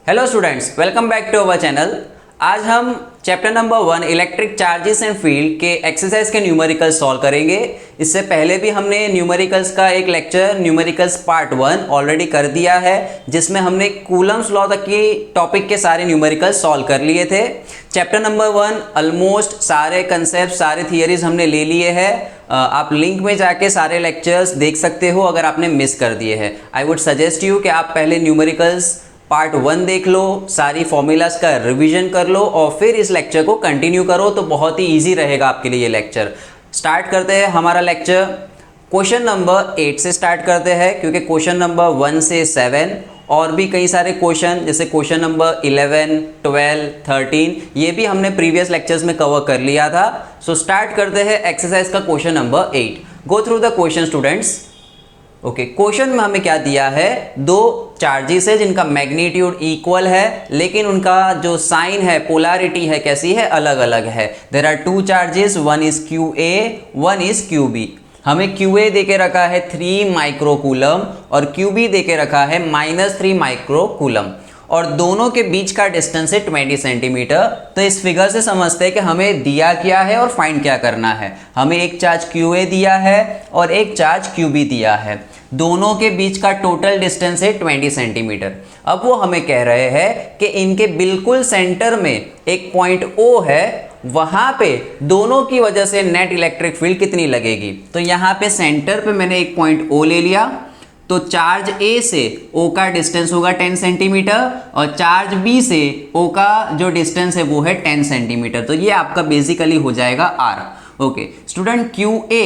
Hello students, welcome back to our channel. आज हम chapter number 1 electric charges and field के exercise के numericals solve करेंगे। इससे पहले भी हमने न्यूमेरिकल्स का एक लेक्चर न्यूमेरिकल्स पार्ट 1 ऑलरेडी कर दिया है, जिसमें हमने कूलम्स लॉ तक की टॉपिक के सारे न्यूमेरिकल्स सॉल्व कर लिए थे। चैप्टर नंबर 1 ऑलमोस्ट सारे कंसेप्ट, सारे थियरीज हमने ले लिए हैं। आप लिंक में जाके सारे लेक्चर्स देख सकते हो अगर आपने मिस कर दिए हैं। आई वुड सजेस्ट यू कि आप पहले न्यूमेरिकल्स पार्ट 1 देख लो, सारी फॉर्मूलाज का रिवीजन कर लो और फिर इस लेक्चर को कंटिन्यू करो, तो बहुत ही इजी रहेगा आपके लिए ये लेक्चर। स्टार्ट करते हैं हमारा लेक्चर। क्वेश्चन नंबर 8 से स्टार्ट करते हैं, क्योंकि क्वेश्चन नंबर 1 से 7 और भी कई सारे क्वेश्चन, जैसे क्वेश्चन नंबर 11, 12, 13 ये भी हमने प्रीवियस लेक्चर्स में कवर कर लिया था। सो स्टार्ट करते हैं एक्सरसाइज का question number 8। Go through the question students. Okay, question में हमें क्या दिया है, दो चार्जेस है जिनका मैग्नीट्यूड इक्वल है, लेकिन उनका जो साइन है, पोलैरिटी है, कैसी है, अलग अलग है। There are two charges, one is Q A, one is Q B. हमें क्यू ए दे के रखा है 3 माइक्रोकूलम और क्यू बी दे के रखा है -3 माइक्रोकूलम, और दोनों के बीच का डिस्टेंस है 20 सेंटीमीटर। तो इस फिगर से समझते हैं कि हमें दिया क्या है और फाइंड क्या करना है। हमें एक चार्ज क्यू ए दिया है और एक चार्ज क्यू बी दिया है, दोनों के बीच का टोटल डिस्टेंस है 20 सेंटीमीटर। अब वो हमें कह रहे हैं कि इनके बिल्कुल सेंटर में एक पॉइंट O है, वहां पे दोनों की वजह से नेट इलेक्ट्रिक फील्ड कितनी लगेगी। तो यहाँ पे सेंटर पे मैंने एक पॉइंट O ले लिया, तो चार्ज A से O का डिस्टेंस होगा 10 सेंटीमीटर और चार्ज B से O का जो डिस्टेंस है वो है 10 सेंटीमीटर। तो ये आपका बेसिकली हो जाएगा R। ओके स्टूडेंट, QA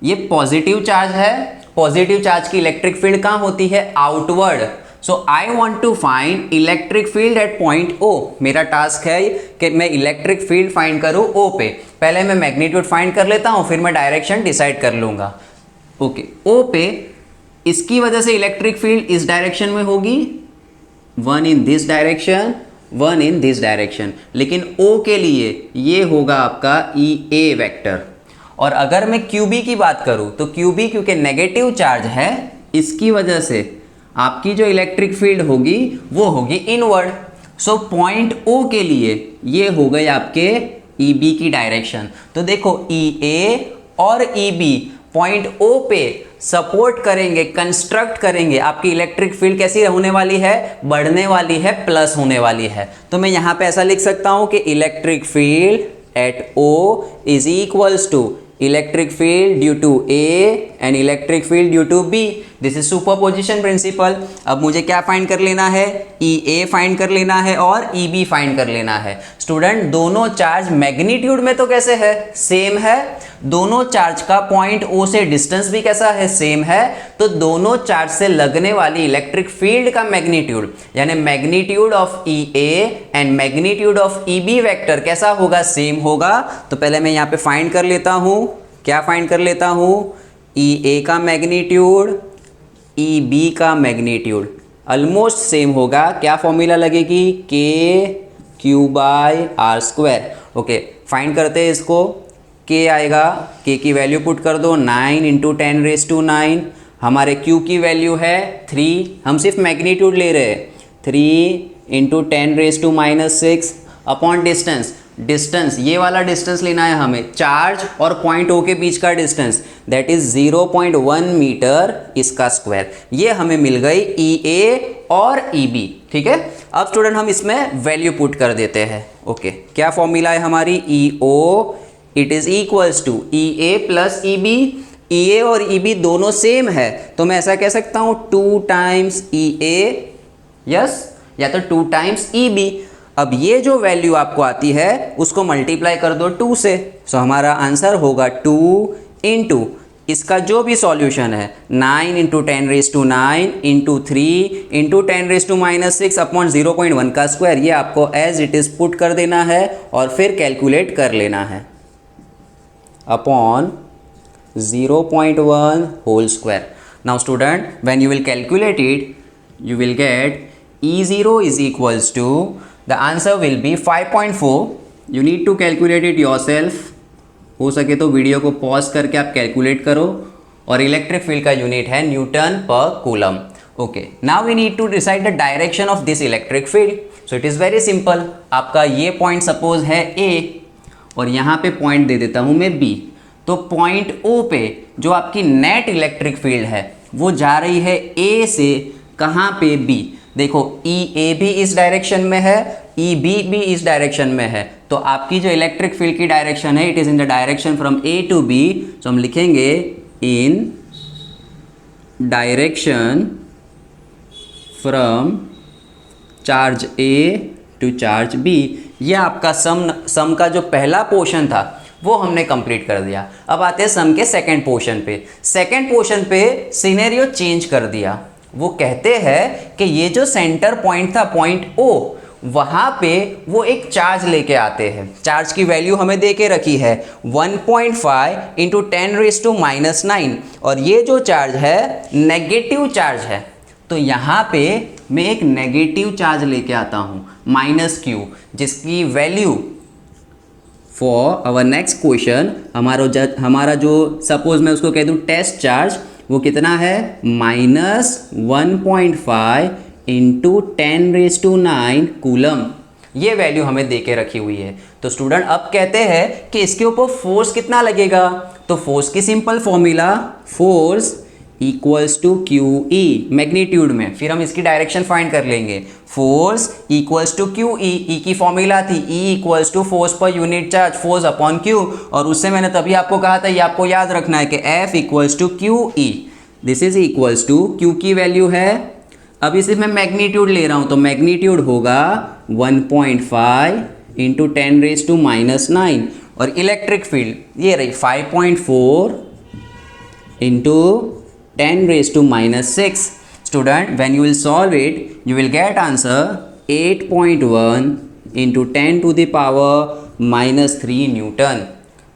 ये पॉजिटिव चार्ज है। पॉजिटिव चार्ज की इलेक्ट्रिक फील्ड कहाँ होती है, outward. So I want to find electric field at point O। मेरा टास्क है कि मैं इलेक्ट्रिक फील्ड फाइंड करूँ O पे। पहले मैं मैग्नीट्यूड फाइंड कर लेता हूँ, फिर मैं डायरेक्शन डिसाइड कर लूँगा। ओके, O पे इसकी वजह से इलेक्ट्रिक फील्ड इस डायरेक्शन में होगी, one in this direction, one in this direction. लेकिन O के लिए ये होगा आपका EA वेक्टर। और अगर मैं QB की बात करूं तो QB क्योंकि नेगेटिव चार्ज है, इसकी वजह से आपकी जो इलेक्ट्रिक फील्ड होगी वो होगी इनवर्ड। सो पॉइंट O के लिए ये हो गए आपके EB की डायरेक्शन। तो देखो EA और EB पॉइंट O पे सपोर्ट करेंगे, कंस्ट्रक्ट करेंगे। आपकी इलेक्ट्रिक फील्ड कैसी होने वाली है, बढ़ने वाली है, प्लस होने वाली है। तो मैं यहाँ पे ऐसा लिख सकता हूँ कि electric field at O is equals to electric field due to A and electric field due to B। This is superposition principle. अब मुझे क्या फाइंड कर लेना है, EA फाइंड कर लेना है और EB फाइंड कर लेना है। स्टूडेंट, दोनों चार्ज मैग्नीट्यूड में तो कैसे है, सेम है। दोनों चार्ज का पॉइंट O से डिस्टेंस भी कैसा है, सेम है। तो दोनों चार्ज से लगने वाली इलेक्ट्रिक फील्ड का मैग्नीट्यूड, यानी magnitude of EA and magnitude of EB vector कैसा होगा, सेम होगा। तो पहले मैं यहाँ पे फाइंड कर लेता हूँ, क्या फाइंड कर लेता हूँ, EA का मैग्नीट्यूड, EB का मैग्नीट्यूड ऑलमोस्ट सेम होगा। क्या फॉर्मूला लगेगी, KQ/R²। ओके, फाइंड करते हैं इसको। K आएगा, K की वैल्यू पुट कर दो, 9 × 10⁻⁹। हमारे Q की वैल्यू है 3, हम सिर्फ मैग्नीट्यूड ले रहे हैं, 3 × 10⁻⁻⁶ अपॉन डिस्टेंस। डिस्टेंस ये वाला डिस्टेंस लेना है हमें, चार्ज और पॉइंट O के बीच का डिस्टेंस, दैट इज 0.1 मीटर इसका स्क्वायर। ये हमें मिल गई EA और EB। ठीक है, अब स्टूडेंट हम इसमें वैल्यू पुट कर देते हैं। ओके, क्या फॉर्मूला है हमारी, EO it is equals to EA plus EB। EA और EB दोनों सेम है, तो मैं ऐसा कह सकता हूँ 2 टाइम्स EA, यस, या तो 2 टाइम्स EB। अब ये जो वैल्यू आपको आती है उसको मल्टीप्लाई कर दो 2 से। सो हमारा आंसर होगा 2 इंटू इसका जो भी सॉल्यूशन है, 9 × 10⁻⁹ इंटू 3 × 10⁻⁻⁶ अपॉन 0.1 का स्क्वायर। ये आपको एज इट इज पुट कर देना है और फिर कैलकुलेट कर लेना है upon 0.1 whole square. Now student, when you will calculate it, you will get E0 is equals to, the answer will be 5.4. You need to calculate it yourself. हो सके तो वीडियो को पॉज करके आप कैलकुलेट करो। और इलेक्ट्रिक फील्ड का unit है न्यूटन पर coulomb. Okay, now we need to decide the direction of this electric field. So it is very simple. आपका ये पॉइंट सपोज है A और यहाँ पे पॉइंट दे देता हूँ मैं B. तो पॉइंट O पे जो आपकी नेट इलेक्ट्रिक फील्ड है वो जा रही है A से कहाँ पे B. देखो EA भी इस डायरेक्शन में है, EB भी इस डायरेक्शन में है. तो आपकी जो इलेक्ट्रिक फील्ड की डायरेक्शन है it is in the direction from A to B. तो हम लिखेंगे in direction from charge A to charge B. ये आपका सम का जो पहला पोर्शन था वो हमने कंप्लीट कर दिया. अब आते हैं सम के सेकंड पोर्शन पे. सेकंड पोर्शन पे सिनेरियो चेंज कर दिया. वो कहते हैं कि ये जो सेंटर पॉइंट था पॉइंट O, वहाँ पे वो एक चार्ज लेके आते हैं. चार्ज की वैल्यू हमें दे के रखी है 1.5 इंटू 10⁻⁹ और ये जो चार्ज है नेगेटिव चार्ज है. तो यहाँ पे मैं एक नेगेटिव चार्ज लेके आता हूँ -q, जिसकी value for our next question हमारा जो सपोज मैं उसको कह दूँ टेस्ट चार्ज, वो कितना है -1.5 इंटू 10⁹ कूलम. ये वैल्यू हमें दे के रखी हुई है. तो स्टूडेंट अब कहते हैं कि इसके ऊपर फोर्स कितना लगेगा. तो फोर्स की simple formula, force equals to QE magnitude में. फिर हम इसकी डायरेक्शन फाइंड कर लेंगे. Force equals to QE, E की फॉर्मूला थी E इक्वल्स टू फोर्स पर unit charge, force upon Q. और उससे मैंने तभी आपको कहा था ये आपको याद रखना है कि F equals to QE. This is equals to Q की वैल्यू है. अब इसे मैं मैग्नीट्यूड ले रहा हूँ तो मैग्नीट्यूड होगा 1.5 इंटू 10⁻⁹. और इलेक्ट्रिक फील्ड ये रही 5.4 into 10⁻⁻⁶. Student, when you will solve it, you will get answer 8.1 into 10⁻³ Newton.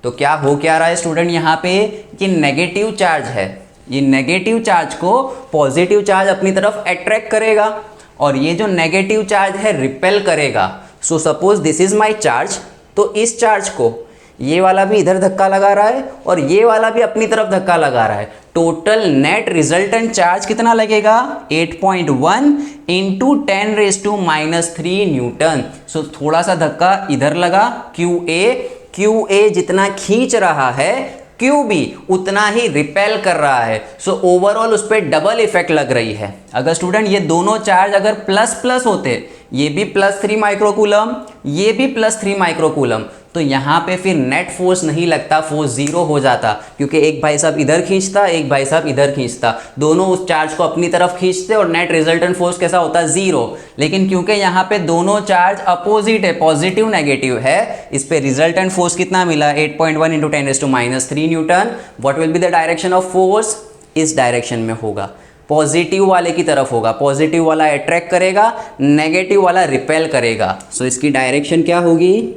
तो क्या हो क्या रहा है स्टूडेंट यहाँ पे कि नेगेटिव चार्ज है. ये नेगेटिव चार्ज को पॉजिटिव चार्ज अपनी तरफ अट्रैक्ट करेगा और ये जो नेगेटिव चार्ज है रिपेल करेगा. So suppose this is my charge. तो इस चार्ज को ये वाला भी इधर धक्का लगा रहा है और ये वाला भी अपनी तरफ धक्का लगा रहा है. टोटल नेट रिजल्टेंट चार्ज कितना लगेगा 8.1 इंटू 10⁻³ न्यूटन. सो थोड़ा सा धक्का इधर लगा QA जितना खींच रहा है QB उतना ही रिपेल कर रहा है. सो ओवरऑल उस पर डबल इफेक्ट लग रही है. अगर स्टूडेंट ये दोनों चार्ज अगर प्लस प्लस होते, ये भी +3 माइक्रोकूलम, ये भी +3 माइक्रोकूलम, तो यहाँ पे फिर नेट फोर्स नहीं लगता, फोर्स 0 हो जाता. क्योंकि एक भाई साहब इधर खींचता, एक भाई साहब इधर खींचता, दोनों उस चार्ज को अपनी तरफ खींचते और नेट रिजल्टेंट फोर्स कैसा होता 0. लेकिन क्योंकि यहाँ पे दोनों चार्ज अपोजिट है, पॉजिटिव नेगेटिव है, इस पे रिजल्टेंट फोर्स कितना मिला 8.1 into 10⁻³ Newton. What will be the direction of force, इस डायरेक्शन में होगा, पॉजिटिव वाले की तरफ होगा. पॉजिटिव वाला अट्रैक्ट करेगा, नेगेटिव वाला रिपेल करेगा. सो इसकी डायरेक्शन क्या होगी,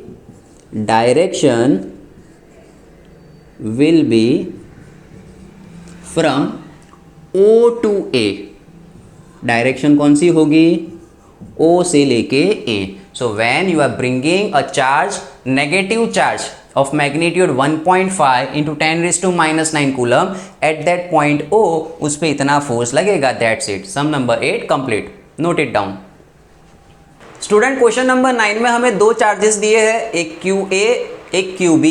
direction will be from O to A. Direction कौन सी होगी, O से लेके A. So when you are bringing a charge, negative charge of magnitude 1.5 into 10⁻⁹ coulomb at that point O, उस पे इतना फोर्स लगेगा. That's it. Sum number 8 complete. Note it down. Student question number 9 में हमें दो charges दिए हैं, एक QA एक QB.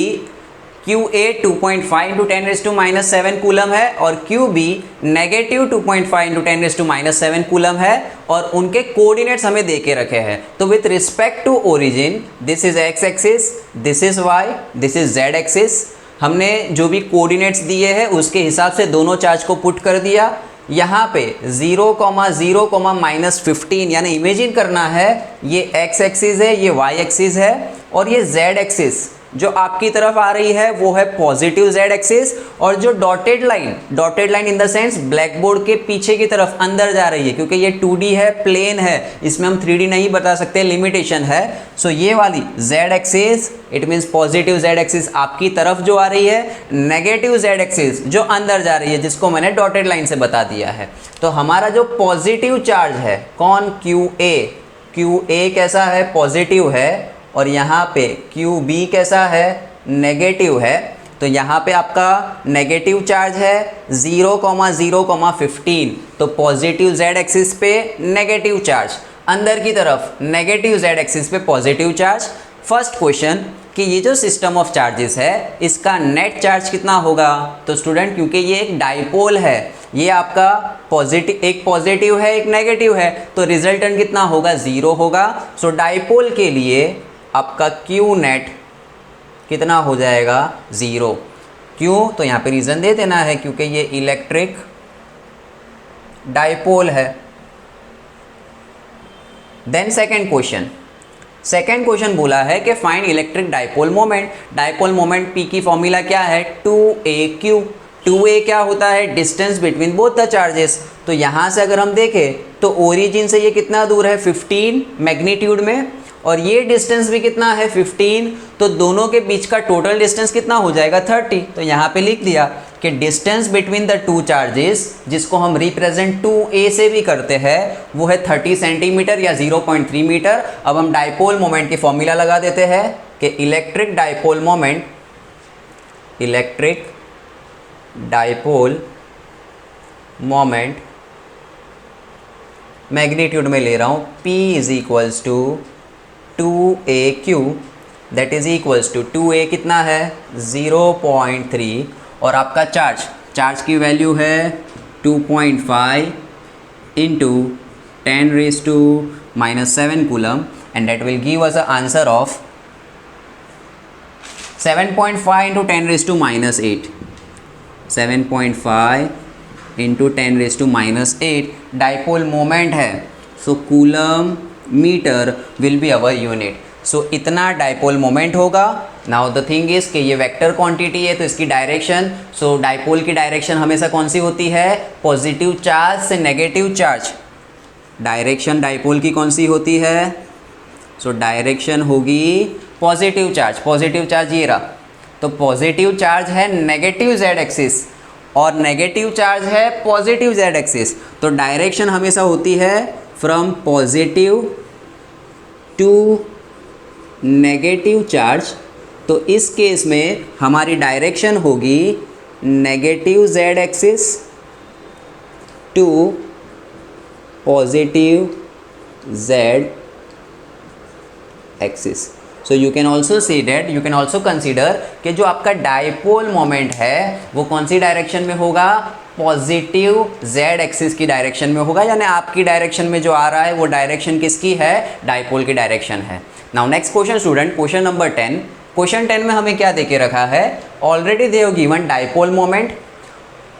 QA 2.5 इंटू 10⁻⁷ कूलम है और QB नेगेटिव 2.5 इंटू 10⁻⁷ कूलम है और उनके कोऑर्डिनेट्स हमें दे के रखे हैं. तो with respect to origin, this is x axis, this is y, this is z axis. हमने जो भी कोऑर्डिनेट्स दिए हैं उसके हिसाब से दोनों चार्ज को पुट कर दिया. यहाँ पे 0, 0, -15 यानी इमेजिन करना है ये x एक्सिस है, ये y एक्सिस है और ये z एक्सिस जो आपकी तरफ आ रही है वो है पॉजिटिव z एक्सिस. और जो dotted line in the sense black board के पीछे की तरफ अंदर जा रही है, क्योंकि ये 2D है, प्लेन है, इसमें हम 3D नहीं बता सकते, लिमिटेशन है. सो ये वाली z axis, it means positive z axis आपकी तरफ जो आ रही है, नेगेटिव z एक्सिस जो अंदर जा रही है, जिसको मैंने डॉटेड लाइन से बता दिया है. तो हमारा जो पॉजिटिव चार्ज है कौन, QA कैसा है, पॉजिटिव है और यहाँ पे QB कैसा है, नेगेटिव है. तो यहाँ पे आपका नेगेटिव चार्ज है 0,0,15, तो पॉजिटिव z एक्सिस पे नेगेटिव चार्ज, अंदर की तरफ नेगेटिव z एक्सिस पे पॉजिटिव चार्ज। फर्स्ट क्वेश्चन कि ये जो सिस्टम ऑफ चार्जेस है इसका नेट चार्ज कितना होगा। तो स्टूडेंट क्योंकि ये एक डाइपोल है, ये आपका एक पॉजिटिव है एक नेगेटिव है, तो रिजल्टेंट कितना होगा 0 होगा। सो डाइपोल के लिए आपका क्यू नेट कितना हो जाएगा 0। क्यों, तो यहाँ पे रीज़न दे देना है क्योंकि ये इलेक्ट्रिक डाइपोल है। देन सेकेंड क्वेश्चन बोला है कि find electric dipole moment. Dipole moment P की फॉर्मूला क्या है 2AQ। 2A क्या होता है, distance between both the charges. तो यहाँ से अगर हम देखें तो ओरिजिन से ये कितना दूर है 15 मैग्नीट्यूड में, और ये डिस्टेंस भी कितना है 15, तो दोनों के बीच का टोटल डिस्टेंस कितना हो जाएगा 30। तो यहाँ पे लिख दिया कि distance between the two charges, जिसको हम रिप्रेजेंट 2A से भी करते हैं, वो है 30 सेंटीमीटर या 0.3 मीटर। अब हम डाइपोल मोमेंट की फॉर्मूला लगा देते हैं कि इलेक्ट्रिक डाइपोल मोमेंट मैग्नीट्यूड में ले रहा हूँ P is equals to 2AQ, that is equals to 2A कितना है 0.3, और आपका चार्ज की वैल्यू है 2.5 into 10⁻⁻⁷ coulomb, and that will give us a answer of 7.5 into 10⁻⁻8, 7.5 into 10⁻⁸ dipole moment है। So coulomb metre will be our unit. So इतना dipole moment होगा। Now the thing is कि ये वेक्टर क्वांटिटी है तो इसकी direction, so dipole की direction हमेशा कौन सी होती है, पॉजिटिव चार्ज से नेगेटिव चार्ज। डायरेक्शन डाइपोल की कौन सी होती है, सो डायरेक्शन होगी पॉजिटिव चार्ज ये रहा। तो पॉजिटिव चार्ज है नेगेटिव z एक्सिस और नेगेटिव चार्ज है पॉजिटिव z एक्सिस, तो डायरेक्शन हमेशा होती है from positive to negative charge. तो इस केस में हमारी डायरेक्शन होगी negative z axis to positive z axis. So you can also consider कि जो आपका डाइपोल मोमेंट है वो कौन सी डायरेक्शन में होगा, पॉजिटिव z एक्सिस की डायरेक्शन में होगा, यानी आपकी डायरेक्शन में जो आ रहा है वो डायरेक्शन किसकी है, डाइपोल की डायरेक्शन है। Now next question student, question number 10। Question 10 में हमें क्या देके रखा है, already they have given dipole moment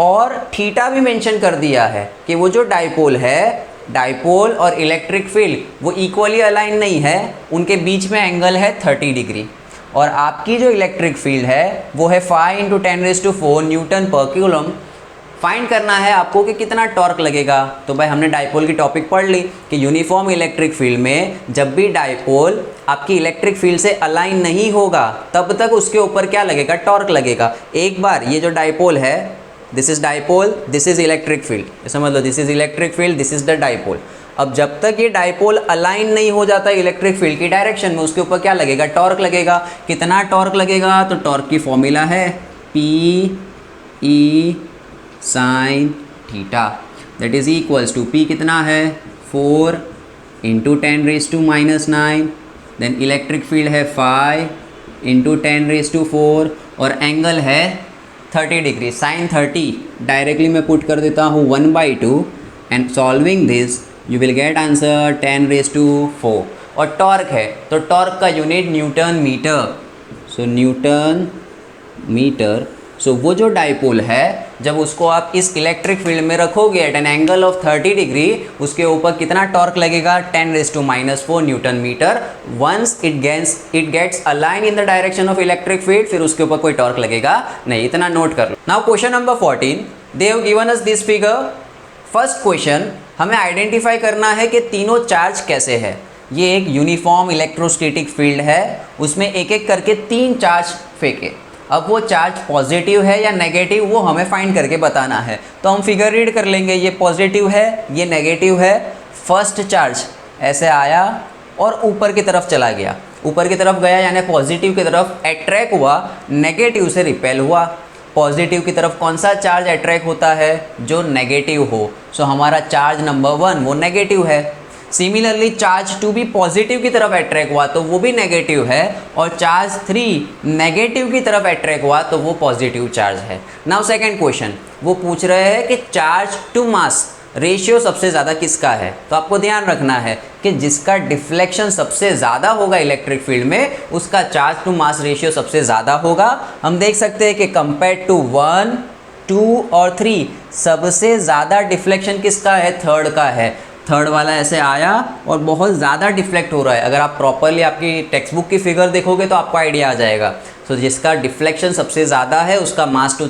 और थीटा भी मेंशन कर दिया है कि वो जो डाइपोल है, डाइपोल और इलेक्ट्रिक फील्ड वो इक्वली अलाइन नहीं है, उनके बीच में एंगल है 30 डिग्री। और आपकी जो इलेक्ट्रिक फील्ड है वो है 5 इंटू 10⁻⁴ न्यूटन पर कूलम। फाइंड करना है आपको कि कितना टॉर्क लगेगा। तो भाई हमने डाइपोल की टॉपिक पढ़ ली कि यूनिफॉर्म इलेक्ट्रिक फील्ड में जब भी डाइपोल आपकी इलेक्ट्रिक फील्ड से अलाइन नहीं होगा तब तक उसके ऊपर क्या लगेगा, टॉर्क लगेगा। एक बार ये जो डाइपोल है, this is dipole, this is electric field, समझ लो this is electric field, this is the dipole. अब जब तक ये डाइपोल अलाइन नहीं हो जाता इलेक्ट्रिक फील्ड की डायरेक्शन में, उसके ऊपर क्या लगेगा, टॉर्क लगेगा। कितना टॉर्क लगेगा, तो टॉर्क की फॉर्मूला है PE sin थीटा, that is equals to P कितना है 4 इंटू 10⁻⁹, देन इलेक्ट्रिक फील्ड है 5 इंटू 10⁴, और एंगल है 30 डिग्री, साइन 30 डायरेक्टली मैं पुट कर देता हूँ 1/2, and solving this you will get answer 10⁴। और टॉर्क है तो टॉर्क का यूनिट न्यूटन मीटर, सो न्यूटन मीटर। सो वो जो डाइपोल है जब उसको आप इस इलेक्ट्रिक फील्ड में रखोगे at an angle of 30 degree, उसके ऊपर कितना टॉर्क लगेगा, 10⁻⁻⁴ newton metre. Once it gets align in the direction of electric field, फिर उसके ऊपर कोई टॉर्क लगेगा नहीं, इतना नोट कर लो। Now question number 14, they have given us this figure. First question हमें आइडेंटिफाई करना है कि तीनों चार्ज कैसे है। ये एक यूनिफॉर्म इलेक्ट्रोस्टैटिक फील्ड है, उसमें एक एक करके 3 चार्ज फेंके। अब वो चार्ज पॉजिटिव है या नेगेटिव वो हमें फाइंड करके बताना है। तो हम फिगर रीड कर लेंगे, ये पॉजिटिव है ये नेगेटिव है। फर्स्ट चार्ज ऐसे आया और ऊपर की तरफ चला गया, ऊपर की तरफ गया यानी पॉजिटिव की तरफ अट्रैक्ट हुआ, नेगेटिव से रिपेल हुआ। पॉजिटिव की तरफ कौन सा चार्ज अट्रैक्ट होता है? जो नेगेटिव हो। सो हमारा चार्ज नंबर 1 वो नेगेटिव है। सिमिलरली चार्ज 2 भी पॉजिटिव की तरफ अट्रैक्ट हुआ तो वो भी नेगेटिव है, और चार्ज 3 नेगेटिव की तरफ अट्रैक्ट हुआ तो वो पॉजिटिव चार्ज है। नाउ सेकंड क्वेश्चन, वो पूछ रहे हैं कि चार्ज टू मास रेशियो सबसे ज़्यादा किसका है? तो आपको ध्यान रखना है कि जिसका डिफ्लेक्शन सबसे ज़्यादा होगा इलेक्ट्रिक फील्ड में, उसका चार्ज टू मास रेशियो सबसे ज़्यादा होगा। हम देख सकते हैं कि कंपेयर टू 1, 2 और 3 सबसे ज़्यादा डिफ्लेक्शन किसका है? थर्ड का है। थर्ड वाला ऐसे आया और बहुत ज़्यादा डिफ्लेक्ट हो रहा है। अगर आप प्रॉपरली आपकी टेक्स्ट बुक की फिगर देखोगे तो आपको आइडिया आ जाएगा। सो जिसका डिफ्लेक्शन सबसे ज़्यादा है उसका mass to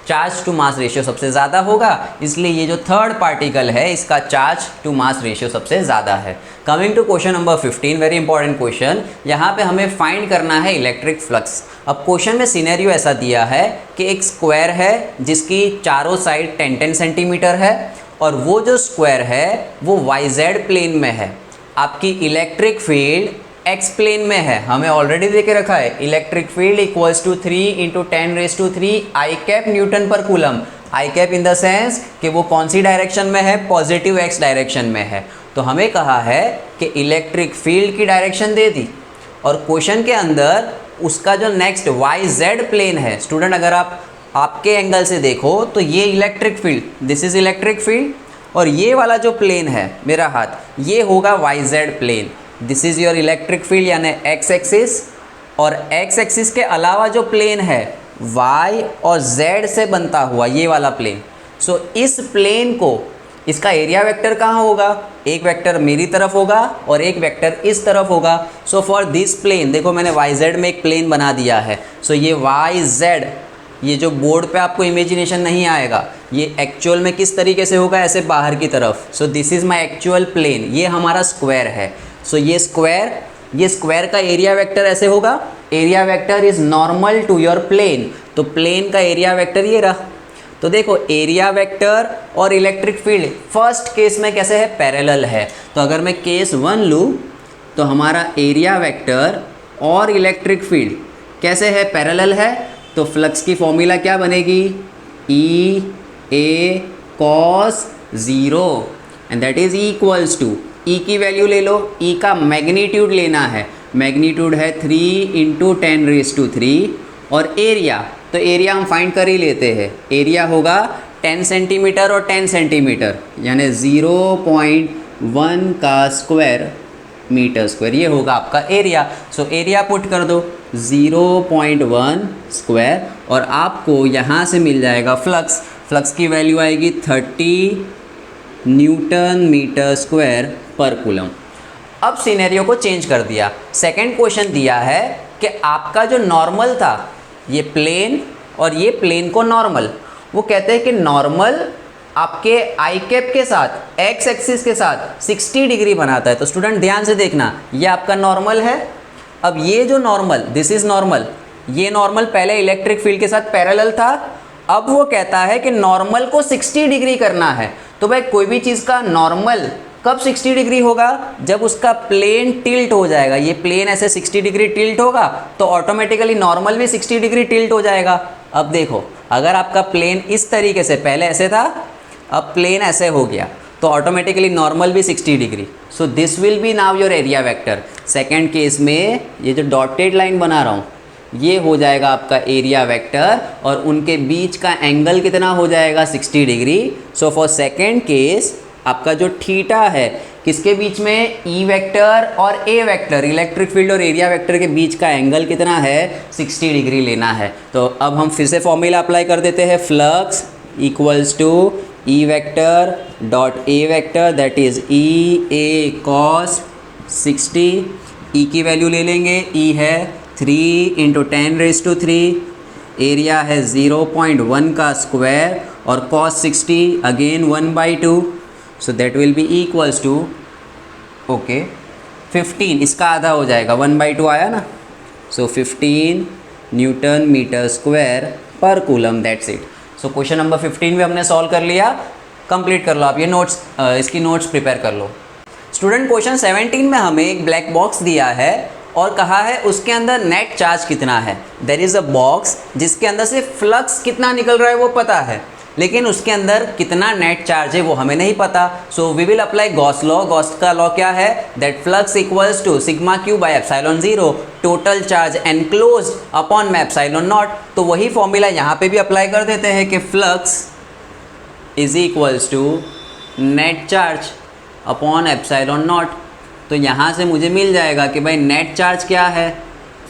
charge to mass ratio सबसे ज़्यादा होगा, इसलिए ये जो थर्ड पार्टिकल है इसका चार्ज टू मास रेशियो सबसे ज़्यादा है। Coming to question number 15, very important question. यहाँ पे हमें फाइंड करना है इलेक्ट्रिक फ्लक्स। अब क्वेश्चन में सिनेरियो ऐसा दिया है कि एक स्क्वायर है जिसकी चारों साइड 10-10 सेंटीमीटर है, और वो जो स्क्वायर है वो YZ प्लेन में है। आपकी इलेक्ट्रिक फील्ड एक्स प्लेन में है, हमें ऑलरेडी देके रखा है electric field equals to 3 × 10⁻³ I cap newton पर coulomb. I cap in the sense कि वो कौन सी डायरेक्शन में है? पॉजिटिव एक्स डायरेक्शन में है। तो हमें कहा है कि इलेक्ट्रिक फील्ड की डायरेक्शन दे दी, और क्वेश्चन के अंदर उसका जो नेक्स्ट YZ प्लेन है। स्टूडेंट अगर आप आपके एंगल से देखो तो ये electric field, this is electric field, और ये वाला जो प्लेन है मेरा हाथ, ये होगा YZ plane. This is your electric field यानी एक्स एक्सिस, और एक्स एक्सिस के अलावा जो प्लेन है y और z से बनता हुआ ये वाला प्लेन। सो इस प्लेन को, इसका एरिया वेक्टर कहाँ होगा? एक वेक्टर मेरी तरफ होगा और एक वेक्टर इस तरफ होगा। सो फॉर दिस प्लेन, देखो मैंने YZ में एक प्लेन बना दिया है। सो ये YZ, ये जो बोर्ड पे आपको इमेजिनेशन नहीं आएगा, ये एक्चुअल में किस तरीके से होगा? ऐसे बाहर की तरफ। So this is my actual plane, ये हमारा स्क्वायर है। सो ये स्क्वायर का एरिया वेक्टर ऐसे होगा, area vector is normal to your plane. तो प्लेन का एरिया वेक्टर ये रहा। तो देखो एरिया वेक्टर और इलेक्ट्रिक फील्ड फर्स्ट केस में कैसे है? पैरेलल है। तो अगर मैं केस 1 लूँ तो हमारा एरिया वेक्टर और इलेक्ट्रिक फील्ड कैसे है? पैरेलल है। तो फ्लक्स की फॉर्मूला क्या बनेगी? E cos 0 and that is equals to, E की वैल्यू ले लो, E का मैग्नीट्यूड लेना है, मैग्नीट्यूड है 3 × 10⁻³ और एरिया, तो एरिया हम फाइंड कर ही लेते हैं। एरिया होगा 10 सेंटीमीटर और 10 सेंटीमीटर यानी 0.1 का स्क्वायर मीटर स्क्वायर, ये होगा आपका एरिया। सो एरिया पुट कर दो 0.1 स्क्वायर, और आपको यहाँ से मिल जाएगा फ्लक्स। फ्लक्स की वैल्यू आएगी 30 Nm² पर कूलम। अब सिनेरियो को चेंज कर दिया। सेकंड क्वेश्चन दिया है कि आपका जो नॉर्मल था, ये प्लेन और ये प्लेन को नॉर्मल, वो कहते हैं कि नॉर्मल आपके आई कैप के साथ, एक्स एक्सिस के साथ 60 डिग्री बनाता है। तो स्टूडेंट ध्यान से देखना, ये आपका नॉर्मल है। अब ये जो नॉर्मल, दिस इज नॉर्मल, ये नॉर्मल पहले इलेक्ट्रिक फील्ड के साथ पैरेलल था। अब वो कहता है कि नॉर्मल को 60 डिग्री करना है। तो भाई कोई भी चीज़ का नॉर्मल कब 60 डिग्री होगा? जब उसका प्लेन टिल्ट हो जाएगा। ये प्लेन ऐसे 60 डिग्री टिल्ट होगा तो ऑटोमेटिकली नॉर्मल भी 60 डिग्री टिल्ट हो जाएगा। अब देखो, अगर आपका प्लेन इस तरीके से, पहले ऐसे था, अब प्लेन ऐसे हो गया, तो ऑटोमेटिकली नॉर्मल भी 60 degree. So this will be now your area vector. Second case में ये जो डॉटेड लाइन बना रहा हूँ, ये हो जाएगा आपका एरिया वेक्टर, और उनके बीच का एंगल कितना हो जाएगा? 60 degree. So for second case आपका जो थीटा है, किसके बीच में? ई वेक्टर और ए वेक्टर, इलेक्ट्रिक फील्ड और एरिया वेक्टर के बीच का एंगल कितना है? 60 डिग्री लेना है। तो अब हम फिर से फॉर्मूला अप्लाई कर देते हैं। Flux equals to E vector dot A vector, that is E A cos 60। E की वैल्यू ले लेंगे, ई है 3 × 10⁻³ एरिया है 0.1 का स्क्वायर, और cos 60 again 1/2। So that will be equals to, okay, 15, इसका आधा हो जाएगा, 1/2 आया ना। सो 15 Nm² पर coulomb, that's it. So question number 15 भी हमने सॉल्व कर लिया। कंप्लीट कर लो आप ये नोट्स, इसकी नोट्स प्रिपेयर कर लो। स्टूडेंट क्वेश्चन 17 में हमें एक ब्लैक बॉक्स दिया है और कहा है उसके अंदर नेट चार्ज कितना है। देयर इज़ अ बॉक्स जिसके अंदर से फ्लक्स कितना निकल रहा है वो पता है, लेकिन उसके अंदर कितना नेट चार्ज है वो हमें नहीं पता। So we will apply Gauss law. Gauss का लॉ क्या है, that flux equals to sigma Q by epsilon zero, total charge enclosed upon में एप्सिलॉन नॉट। तो वही फॉर्मूला यहाँ पे भी अप्लाई कर देते हैं कि flux is equals to net charge upon epsilon naught. तो यहाँ से मुझे मिल जाएगा कि भाई नेट चार्ज क्या है,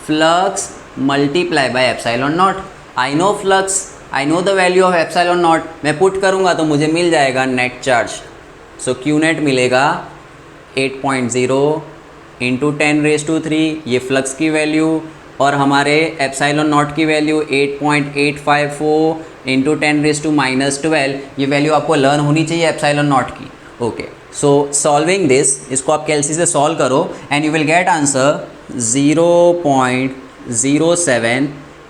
flux multiply by epsilon not. I know flux, I know the value of epsilon not, मैं पुट करूँगा तो मुझे मिल जाएगा नेट चार्ज। सो क्यू नेट मिलेगा 8.0 इंटू 10⁻³ ये फ्लक्स की वैल्यू, और हमारे एप्सिलॉन नॉट की वैल्यू 8.854 इंटू 10⁻⁻12। ये वैल्यू आपको लर्न होनी चाहिए एप्सिलॉन नॉट की। ओके, सो सॉल्विंग दिस, इसको आप कैलसी से सॉल्व करो and you will get answer 0.07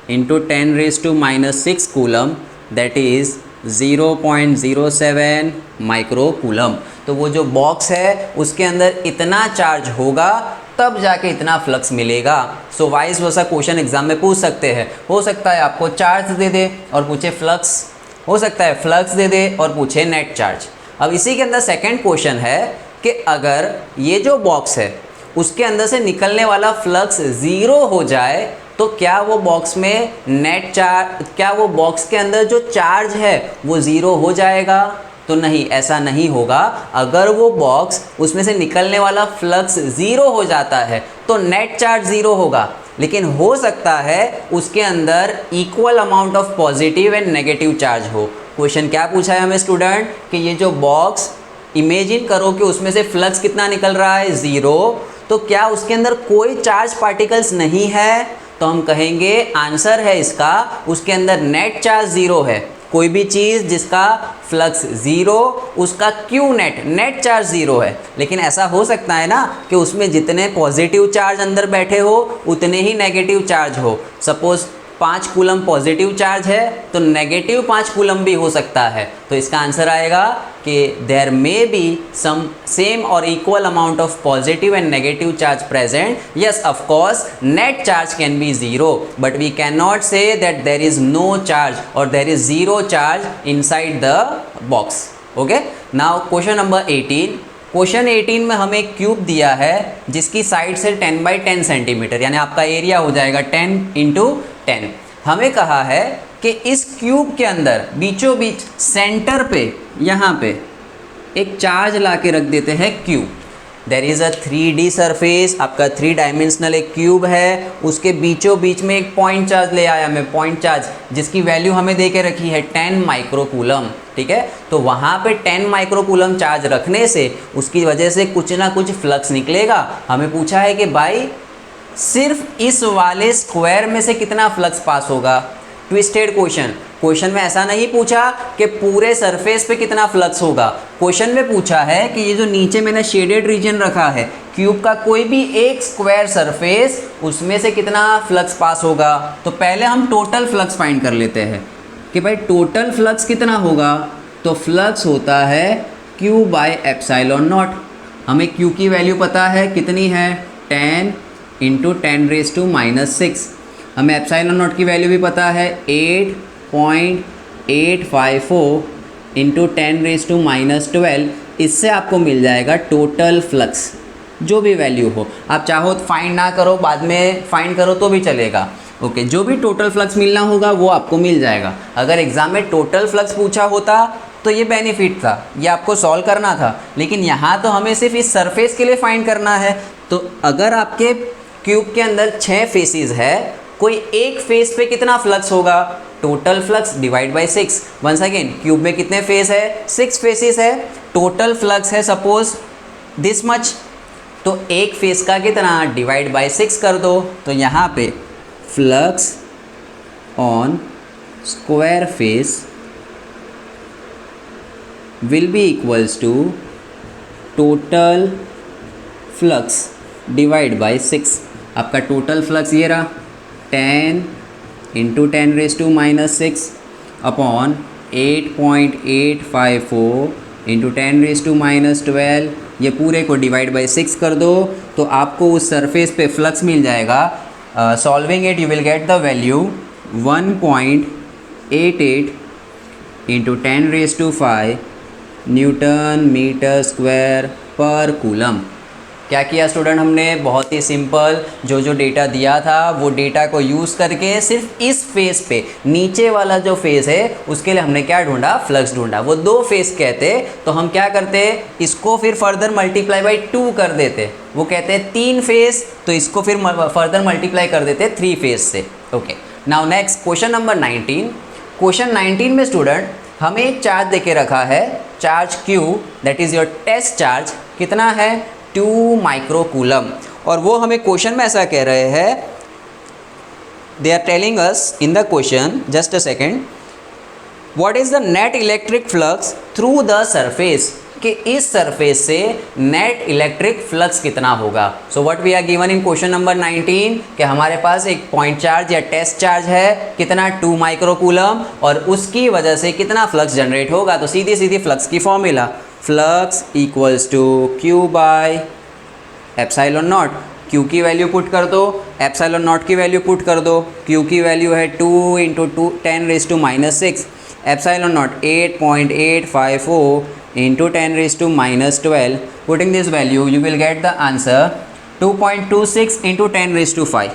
into 10⁻⁻6 coulomb, that is 0.07 micro coulomb. तो वो जो बॉक्स है उसके अंदर इतना चार्ज होगा तब जाके इतना फ्लक्स मिलेगा। सो वाइस वर्सा क्वेश्चन एग्जाम में पूछ सकते हैं। हो सकता है आपको चार्ज दे दे और पूछे फ्लक्स, हो सकता है फ्लक्स दे दे और पूछे नेट चार्ज। अब इसी के अंदर सेकंड क्वेश्चन है कि अगर ये जो बॉक्स है उसके अंदर से निकलने वाला फ्लक्स ज़ीरो हो जाए तो क्या वो बॉक्स में नेट चार्ज, क्या वो बॉक्स के अंदर जो चार्ज है वो ज़ीरो हो जाएगा? तो नहीं, ऐसा नहीं होगा। अगर वो बॉक्स उसमें से निकलने वाला फ्लक्स ज़ीरो हो जाता है तो नेट चार्ज ज़ीरो होगा, लेकिन हो सकता है उसके अंदर equal amount of positive and negative charge हो। क्वेश्चन क्या पूछा है हमें स्टूडेंट कि ये जो बॉक्स, इमेजिन करो कि उसमें से फ्लक्स कितना निकल रहा है, ज़ीरो, तो क्या उसके अंदर कोई चार्ज पार्टिकल्स नहीं है? तो हम कहेंगे आंसर है इसका उसके अंदर नेट चार्ज ज़ीरो है। कोई भी चीज़ जिसका फ्लक्स ज़ीरो, उसका क्यू नेट चार्ज ज़ीरो है। लेकिन ऐसा हो सकता है ना कि उसमें जितने पॉजिटिव चार्ज अंदर बैठे हो उतने ही नेगेटिव चार्ज हो। सपोज़ 5 कूलम पॉजिटिव चार्ज है तो नेगेटिव 5 कूलम भी हो सकता है। तो इसका आंसर आएगा कि there may be some same और equal amount of positive and negative charge present. Yes, of course net charge can be zero, but we can not say that there is no charge और there is zero charge inside the box. Okay, now question number 18। Question 18 में हमें एक cube दिया है जिसकी side से 10 by 10 centimetre, यानी आपका एरिया हो जाएगा 10 इंटू 10। हमें कहा है कि इस क्यूब के अंदर बीचों बीच सेंटर पे, यहाँ पे एक चार्ज ला के रख देते हैं cube. There is a 3D surface, आपका 3 डायमेंशनल एक क्यूब है, उसके बीचों बीच में एक पॉइंट चार्ज ले आया मैं, पॉइंट चार्ज जिसकी वैल्यू हमें दे के रखी है 10 माइक्रोकूलम। ठीक है, तो वहाँ पे 10 माइक्रोकूलम चार्ज रखने से उसकी वजह से कुछ ना कुछ फ्लक्स निकलेगा। हमें पूछा है कि भाई सिर्फ इस वाले स्क्वायर में से कितना फ्लक्स पास होगा। ट्विस्टेड क्वेश्चन में ऐसा नहीं पूछा कि पूरे सरफेस पे कितना फ्लक्स होगा। क्वेश्चन में पूछा है कि ये जो नीचे मैंने शेडेड रीजन रखा है क्यूब का, कोई भी एक स्क्वायर सरफेस, उसमें से कितना फ्लक्स पास होगा। तो पहले हम टोटल फ्लक्स फाइंड कर लेते हैं कि भाई टोटल फ्लक्स कितना होगा। तो फ्लक्स होता है Q बाय एप्सिलॉन नॉट। हमें Q की वैल्यू पता है कितनी है, 10 इंटू 10⁻⁻6। हमें एप्सिलॉन नॉट की वैल्यू भी पता है 8.854 इंटू 10⁻⁻12। इससे आपको मिल जाएगा टोटल फ्लक्स, जो भी वैल्यू हो। आप चाहो तो फाइंड ना करो, बाद में फाइंड करो तो भी चलेगा। ओके, जो भी टोटल फ्लक्स मिलना होगा वो आपको मिल जाएगा। अगर एग्जाम में टोटल फ्लक्स पूछा होता तो ये बेनिफिट था, ये आपको सॉल्व करना था, लेकिन यहाँ तो हमें सिर्फ इस सरफेस के लिए फाइंड करना है। तो अगर आपके क्यूब के अंदर 6 फेसेस है, कोई एक फेस पे कितना फ्लक्स होगा, total flux divide by 6। Once again, cube में कितने फेस है, 6 फेसेस है, टोटल फ्लक्स है सपोज दिस मच, तो एक फेस का कितना डिवाइड बाय 6 कर दो। तो यहाँ पे flux on square face will be equals to total flux divide by 6। आपका टोटल फ्लक्स ये रहा 10 इंटू 10⁻⁻6 अपॉन 8.854 इंटू 10⁻12 ये पूरे को डिवाइड बाय 6 कर दो तो आपको उस सरफेस पे फ्लक्स मिल जाएगा। Solving it you will get the value 1.88 into 10⁵ newton metre square per coulomb. क्या किया स्टूडेंट, हमने बहुत ही सिंपल जो डेटा दिया था वो डेटा को यूज़ करके सिर्फ इस फेस पे, नीचे वाला जो फेस है उसके लिए हमने क्या ढूंढा, फ्लक्स ढूंढा। वो 2 फेस कहते तो हम क्या करते, इसको फिर फर्दर मल्टीप्लाई बाई 2 कर देते। वो कहते हैं 3 फेस तो इसको फिर फर्दर मल्टीप्लाई कर देते 3 फेस से। Okay, now next question number 19। Question 19 में स्टूडेंट हमें एक चार्ज देके रखा है, charge Q that is your test charge, कितना है 2 माइक्रो कूलम। और वो हमें क्वेश्चन में ऐसा कह रहे हैं, they are telling us in the question, just a second, what is the net electric flux through the surface, कि इस सरफेस से नेट इलेक्ट्रिक फ्लक्स कितना होगा। So what we are given in question number 19 कि हमारे पास एक point charge या टेस्ट चार्ज है, कितना 2 माइक्रो कूलम, और उसकी वजह से कितना फ्लक्स जनरेट होगा। तो सीधी सीधी फ्लक्स की formula, flux equals to Q by epsilon naught. Q की वैल्यू पुट कर दो, एप्सिलॉन नॉट की वैल्यू पुट कर दो। Q की वैल्यू है 2 into 10⁻⁻⁶, epsilon naught 8.854 into 10⁻⁻12। Putting this value you will get the answer 2.26 into 10⁵,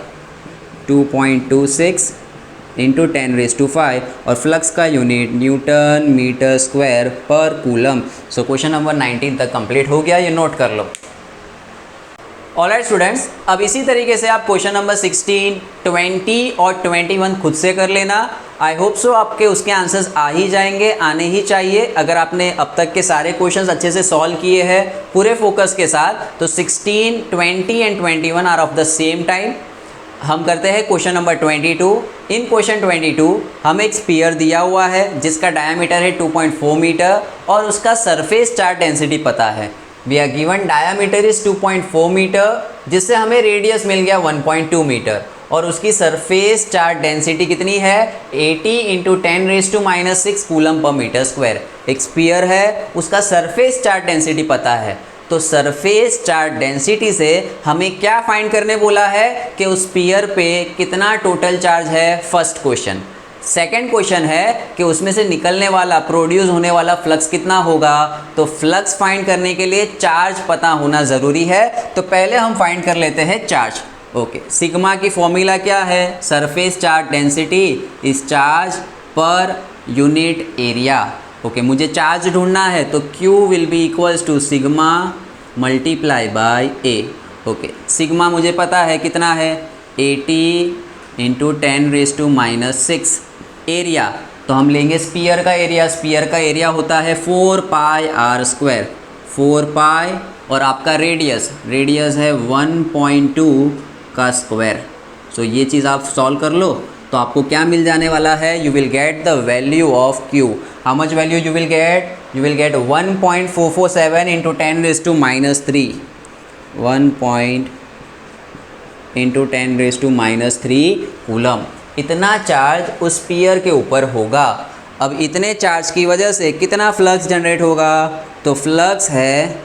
2.26 into 10⁵, और flux का unit newton metre square per coulomb. So question number 19 तक कंप्लीट हो गया, ये नोट कर लो। ऑलराइट स्टूडेंट्स, अब इसी तरीके से आप क्वेश्चन नंबर 16, 20 और 21 खुद से कर लेना। आई होप सो आपके उसके आंसर्स आ ही जाएंगे, आने ही चाहिए। अगर आपने अब तक के सारे क्वेश्चंस अच्छे से सॉल्व किए हैं पूरे फोकस के साथ, तो 16, 20 and 21 are of the same time. हम करते हैं क्वेश्चन नंबर 22। इन क्वेश्चन 22 हमें एक स्फीयर दिया हुआ है जिसका डायमीटर है 2.4 मीटर और उसका सरफेस चार्ज डेंसिटी पता है। We are given diameter is 2.4 metre, जिससे हमें रेडियस मिल गया 1.2 मीटर, और उसकी सरफेस चार्ज डेंसिटी कितनी है 80 into 10⁻⁻6 coulomb per metre square. एक स्फीयर है, उसका सरफेस चार्ज डेंसिटी पता है, तो सरफेस चार्ज डेंसिटी से हमें क्या फाइंड करने बोला है कि उस स्फीयर पे कितना टोटल चार्ज है, फर्स्ट क्वेश्चन। सेकेंड क्वेश्चन है कि उसमें से निकलने वाला, प्रोड्यूस होने वाला फ्लक्स कितना होगा। तो फ्लक्स फाइंड करने के लिए चार्ज पता होना ज़रूरी है, तो पहले हम फाइंड कर लेते हैं चार्ज। ओके, सिग्मा की फॉर्मूला क्या है, surface charge density is charge per unit area. Okay, मुझे चार्ज ढूंढना है तो Q will be equals to sigma multiply by A। Okay, sigma मुझे पता है कितना है 80 इंटू 10⁻⁻6। एरिया तो हम लेंगे स्फीयर का एरिया, स्फीयर का एरिया होता है 4πr², 4π, और आपका रेडियस, रेडियस है 1.2 का स्क्वायर। सो ये चीज़ आप सॉल्व कर लो तो आपको क्या मिल जाने वाला है, you will get the value of Q। How much value you will gate, you will gate 1.447 into 10⁻³ 1 into 10⁻³ coulomb. इतना चार्ज उस स्फीयर के ऊपर होगा। अब इतने चार्ज की वजह से कितना फ्लक्स जनरेट होगा, तो फ्लक्स है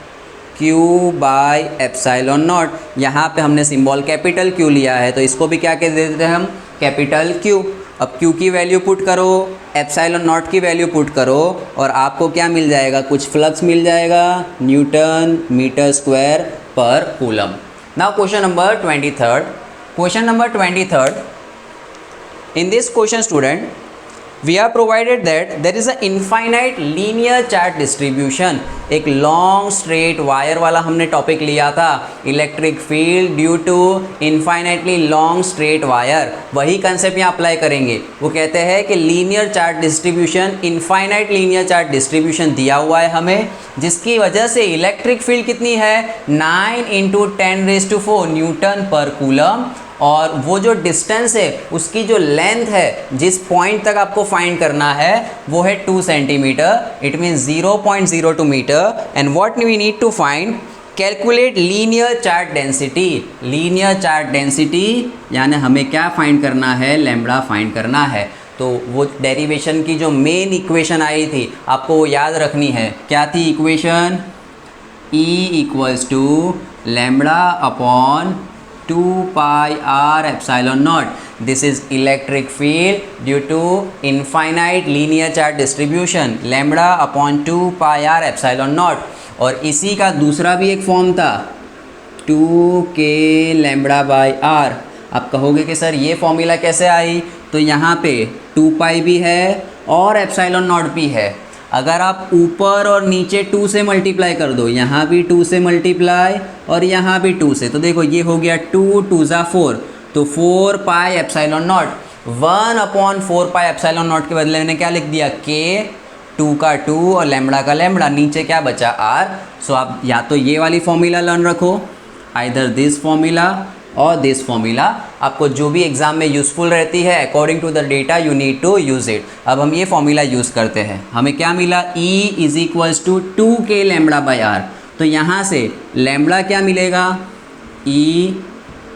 Q बाय एप्सिलॉन नॉट। यहाँ पे हमने सिंबल कैपिटल Q लिया है तो इसको भी क्या कह देते हैं हम, कैपिटल Q। अब Q की वैल्यू पुट करो, एप्सिलॉन नॉट की वैल्यू पुट करो, और आपको क्या मिल जाएगा, कुछ फ्लक्स मिल जाएगा, Newton metre square per coulomb. Now question number 23rd। Question number 23rd, in this question student we are provided that there is a infinite linear charge distribution। एक लॉन्ग स्ट्रेट वायर वाला हमने topic लिया था, electric field due to infinitely long straight wire. वही concept यहाँ apply करेंगे। वो कहते हैं कि linear charge distribution, infinite linear charge distribution दिया हुआ है हमें, जिसकी वजह से इलेक्ट्रिक फील्ड कितनी है 9 इंटू 10⁻⁴ न्यूटन पर कूलम, और वो जो डिस्टेंस है उसकी जो लेंथ है जिस पॉइंट तक आपको फाइंड करना है वो है 2 centimetre, it means 0.02 metre. And what we need to find, calculate linear charge density. Linear charge density यानी हमें क्या फाइंड करना है, लैम्बडा फाइंड करना है। तो वो डेरिवेशन की जो मेन इक्वेशन आई थी आपको वो याद रखनी है। क्या थी equation, E equals to lambda upon 2 pi r epsilon naught. This is electric field due to infinite linear charge distribution, lambda upon 2 pi r epsilon naught. और इसी का दूसरा भी एक फॉर्म था 2k लैम्बडा बाई r. आप कहोगे कि सर ये फॉर्मूला कैसे आई, तो यहाँ पे 2 पाई भी है और एप्सिलॉन नॉट भी है. अगर आप ऊपर और नीचे 2 से मल्टीप्लाई कर दो, यहाँ भी 2 से मल्टीप्लाई और यहाँ भी 2 से, तो देखो ये हो गया 2 2 ज़ा 4, तो 4 pi epsilon not. 1 upon 4 pi epsilon not के बदले मैंने क्या लिख दिया, k, 2 का 2 और लैम्बडा का लैम्बडा, नीचे क्या बचा r. सो आप या तो ये वाली फॉर्मूला लर्न रखो, आइदर दिस फॉर्मूला और दिस फॉर्मूला, आपको जो भी एग्जाम में यूज़फुल रहती है according to the data you need to use it. अब हम ये फॉर्मूला यूज़ करते हैं. हमें क्या मिला, E is equals to 2k lambda by r. तो यहाँ से लैम्बडा क्या मिलेगा, E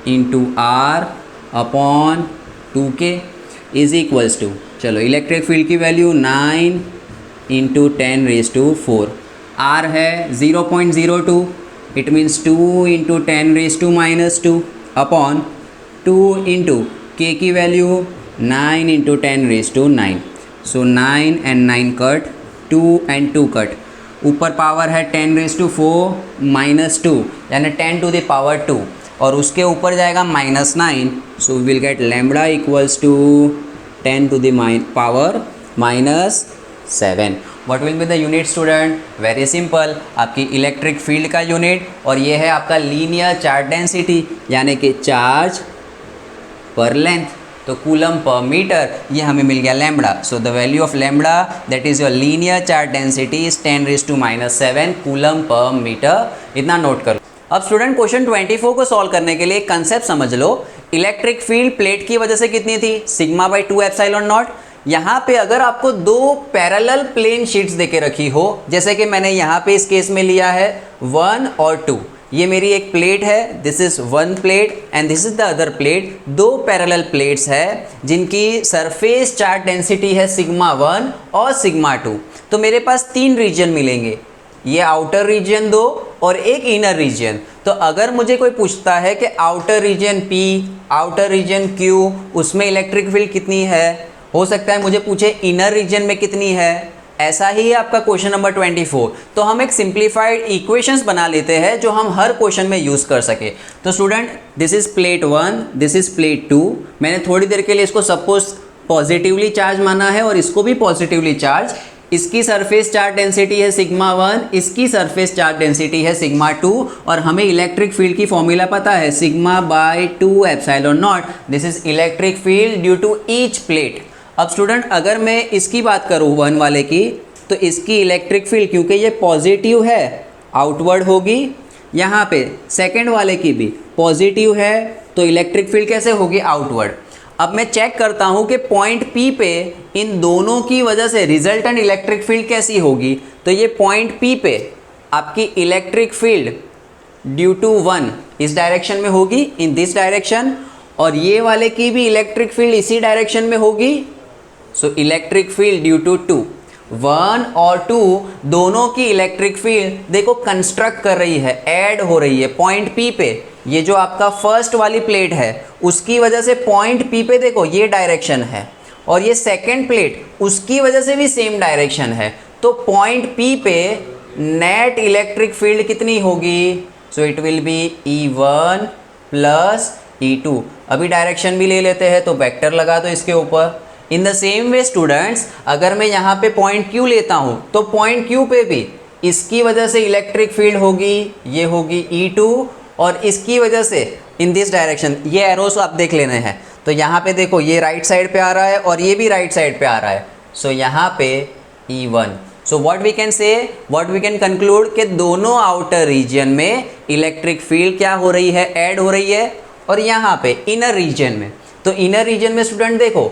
into R upon 2k is equals to, चलो इलेक्ट्रिक फील्ड की वैल्यू 9 इंटू 10⁻⁴. r है 0.02, it means 2 into 10⁻⁻² upon 2 into k की value 9 into 10⁻⁹. So 9 and 9 cut, 2 and 2 cut, ऊपर पावर है 10⁻⁴ -2 यानी 10 टू द पावर 2, और उसके ऊपर जाएगा -9. So will get lambda equals to 10 to the power -7. What will be the unit student, very simple, आपकी electric field का यूनिट, और ये है आपका लीनियर चार्ज डेंसिटी यानी कि चार्ज पर लेंथ. तो कूलम पर मीटर, ये हमें मिल गया lambda. So the value of lambda that is your linear charge density is 10⁻⁻7 coulomb per metre. इतना नोट करो. अब स्टूडेंट क्वेश्चन 24 को सॉल्व करने के लिए एक कंसेप्ट समझ लो. इलेक्ट्रिक फील्ड प्लेट की वजह से कितनी थी, सिग्मा बाई 2 एप्सिलॉन नॉट. यहाँ पे अगर आपको दो पैरेलल प्लेन शीट्स देके रखी हो, जैसे कि मैंने यहाँ पे इस केस में लिया है 1 और 2, ये मेरी एक प्लेट है, this is 1 plate and this is the other plate. दो पैरेलल प्लेट्स है जिनकी सरफेस चार्ज डेंसिटी है सिग्मा 1 और सिग्मा 2. तो मेरे पास 3 रीजन मिलेंगे, ये आउटर रीजन 2 और एक इनर रीजन. तो अगर मुझे कोई पूछता है कि outer region P, outer region Q, उसमें इलेक्ट्रिक फील्ड कितनी है, हो सकता है मुझे पूछे इनर रीजन में कितनी है. ऐसा ही है आपका क्वेश्चन नंबर 24. तो हम एक सिंप्लीफाइड इक्वेशंस बना लेते हैं जो हम हर क्वेश्चन में यूज़ कर सके. तो student this is plate 1, this is plate 2. मैंने थोड़ी देर के लिए इसको सपोज पॉजिटिवली चार्ज माना है और इसको भी पॉजिटिवली चार्ज. इसकी सरफेस चार्ज डेंसिटी है सिग्मा 1, इसकी सरफेस चार्ज डेंसिटी है सिग्मा 2, और हमें इलेक्ट्रिक फील्ड की फॉर्मूला पता है sigma by 2 epsilon naught. This is electric field due to each plate. अब स्टूडेंट अगर मैं इसकी बात करूँ 1 वाले की, तो इसकी इलेक्ट्रिक फील्ड क्योंकि ये पॉजिटिव है आउटवर्ड होगी, यहाँ पे सेकंड वाले की भी पॉजिटिव है तो इलेक्ट्रिक फील्ड कैसे होगी, आउटवर्ड. अब मैं चेक करता हूँ कि पॉइंट P पे इन दोनों की वजह से रिजल्टेंट इलेक्ट्रिक फील्ड कैसी होगी. तो ये पॉइंट P पे आपकी इलेक्ट्रिक फील्ड ड्यू टू 1 इस डायरेक्शन में होगी, इन दिस डायरेक्शन, और ये वाले की भी इलेक्ट्रिक फील्ड इसी डायरेक्शन में होगी. So electric field due to 2, 1 और 2 दोनों की इलेक्ट्रिक फील्ड देखो कंस्ट्रक्ट कर रही है, ऐड हो रही है पॉइंट P पे. ये जो आपका फर्स्ट वाली प्लेट है उसकी वजह से पॉइंट P पे देखो ये डायरेक्शन है, और ये सेकेंड प्लेट उसकी वजह से भी सेम डायरेक्शन है. तो पॉइंट P पे नेट इलेक्ट्रिक फील्ड कितनी होगी, so it will be E1 plus E2. अभी डायरेक्शन भी ले लेते हैं तो वेक्टर लगा दो इसके ऊपर. In the same way students, अगर मैं यहाँ पे पॉइंट Q लेता हूँ तो पॉइंट Q पे भी इसकी वजह से इलेक्ट्रिक फील्ड होगी, ये होगी E2, और इसकी वजह से इन दिस डायरेक्शन, ये एरोस आप देख लेने हैं. तो यहाँ पे देखो ये राइट साइड पे आ रहा है और ये भी राइट साइड पे आ रहा है. सो यहाँ पे E1. So what we can say, what we can conclude कि दोनों आउटर रीजन में इलेक्ट्रिक फील्ड क्या हो रही है, ऐड हो रही है. और यहाँ पे इनर रीजन में, तो इनर रीजन में स्टूडेंट देखो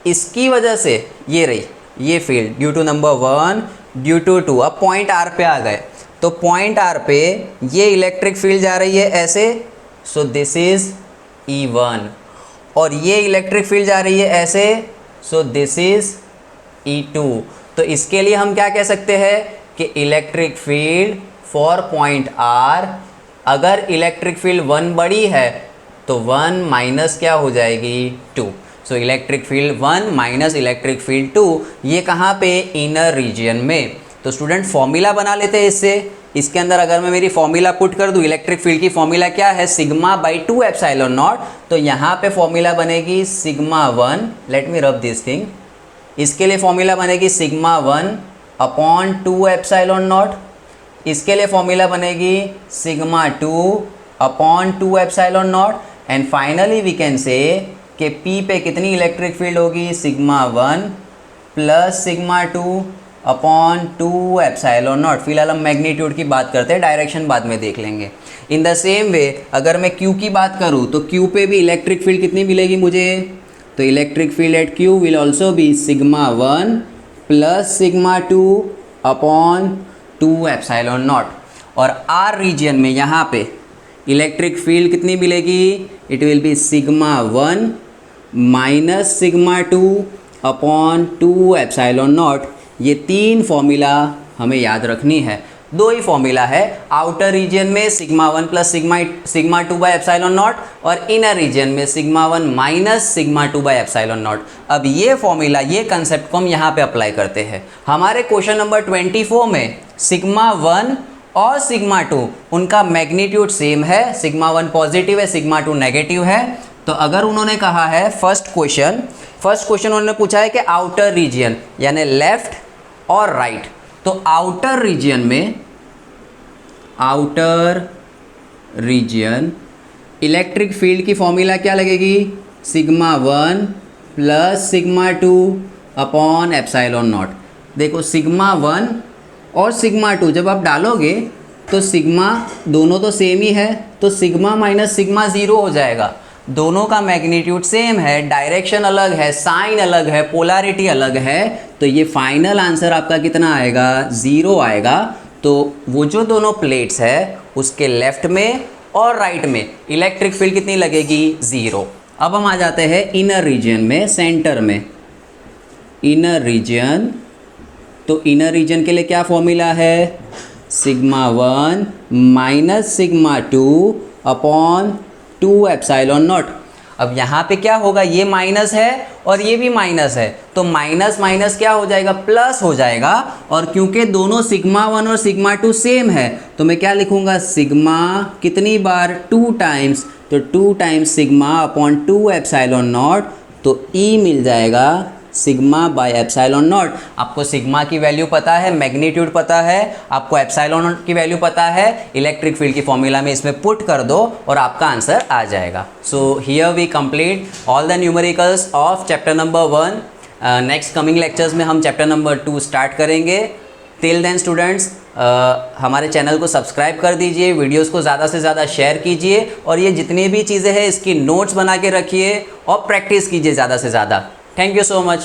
इसकी वजह से ये रही ये field due to number 1, due to 2. अब पॉइंट R पे आ गए, तो पॉइंट R पे ये इलेक्ट्रिक फील्ड जा रही है ऐसे, सो दिस इज E1, और ये इलेक्ट्रिक फील्ड जा रही है ऐसे, सो दिस इज E2. तो इसके लिए हम क्या कह सकते हैं कि electric field for point R अगर इलेक्ट्रिक फील्ड 1 बड़ी है तो 1 माइनस क्या हो जाएगी 2। सो electric field 1 minus electric field 2, ये कहाँ पे, इनर रीजन में। तो स्टूडेंट फॉर्मूला बना लेते हैं इससे। इसके अंदर अगर मैं मेरी फॉर्मूला पुट कर दूँ, इलेक्ट्रिक फील्ड की फॉर्मूला क्या है, सिग्मा बाई 2 एप्सिलॉन नॉट। तो यहाँ पे फॉर्मूला बनेगी sigma 1, let me rub this thing. इसके लिए फॉर्मूला बनेगी सिग्मा 1 अपॉन 2 एप्सिलॉन नॉट। इसके लिए फॉर्मूला बनेगी sigma 2 upon 2 epsilon naught. And finally we can say कि P पे कितनी इलेक्ट्रिक फील्ड होगी, sigma 1 plus sigma 2 upon 2 epsilon naught. फिलहाल हम मैग्नीट्यूड की बात करते हैं, डायरेक्शन बाद में देख लेंगे। इन द सेम वे अगर मैं Q की बात करूँ तो Q पे भी इलेक्ट्रिक फील्ड कितनी मिलेगी मुझे, तो electric field eight Q will also be sigma 1 plus sigma 2 upon 2 epsilon not. और R रीजन में यहाँ पे इलेक्ट्रिक फील्ड कितनी मिलेगी, it will be sigma 1 minus sigma 2 upon 2 epsilon not. ये 3 फॉर्मूला हमें याद रखनी है। 2 ही फॉर्मूला है, आउटर रीजन में sigma 1 plus sigma 2 by epsilon not और इनर रीजन में sigma 1 minus sigma 2 by epsilon not. अब ये फॉर्मूला, ये कंसेप्ट को हम यहाँ पे अप्लाई करते हैं। हमारे क्वेश्चन नंबर 24 में सिग्मा 1 और सिग्मा 2 उनका मैग्नीट्यूड सेम है, सिग्मा 1 पॉजिटिव है, सिग्मा 2 नेगेटिव है। तो अगर उन्होंने कहा है फर्स्ट क्वेश्चन उन्होंने पूछा है कि आउटर रीजन यानी लेफ्ट और राइट, तो आउटर रीजन इलेक्ट्रिक फील्ड की फॉर्मूला क्या लगेगी, sigma 1 plus sigma 2 upon epsilon not. देखो सिग्मा 1 और सिग्मा 2 जब आप डालोगे तो सिग्मा दोनों तो सेम ही है, तो सिग्मा माइनस सिग्मा 0 हो जाएगा। दोनों का मैग्नीट्यूड सेम है, डायरेक्शन अलग है, साइन अलग है, पोलैरिटी अलग है, तो ये फाइनल आंसर आपका कितना आएगा, 0 आएगा। तो वो जो दोनों प्लेट्स है उसके लेफ्ट में और राइट में इलेक्ट्रिक फील्ड कितनी लगेगी, 0। अब हम आ जाते हैं इनर रीजन में, सेंटर में इनर रीजन। तो इनर रीजन के लिए क्या फॉर्मूला है, sigma 1 minus sigma 2 upon 2 epsilon not. अब यहाँ पे क्या होगा, ये माइनस है और ये भी माइनस है, तो माइनस माइनस क्या हो जाएगा, प्लस हो जाएगा। और क्योंकि दोनों सिग्मा 1 और सिग्मा 2 सेम है तो मैं क्या लिखूँगा, सिग्मा कितनी बार, 2 टाइम्स, तो 2 times sigma upon 2 epsilon naught. तो E मिल जाएगा सिग्मा बाय एप्सिलॉन नॉट। आपको सिग्मा की वैल्यू पता है, मैग्नीट्यूड पता है, आपको एप्सिलॉन नॉट की वैल्यू पता है, इलेक्ट्रिक फील्ड की फॉर्मूला में इसमें पुट कर दो और आपका आंसर आ जाएगा। So here we complete all the numericals of chapter number 1। Next coming lectures में हम चैप्टर नंबर 2 स्टार्ट करेंगे। टिल देन स्टूडेंट्स हमारे चैनल को सब्सक्राइब कर दीजिए, वीडियोस को ज़्यादा से ज़्यादा शेयर कीजिए और ये जितनी भी चीज़ें हैं इसकी नोट्स बना के रखिए और प्रैक्टिस कीजिए ज़्यादा से ज़्यादा। Thank you so much.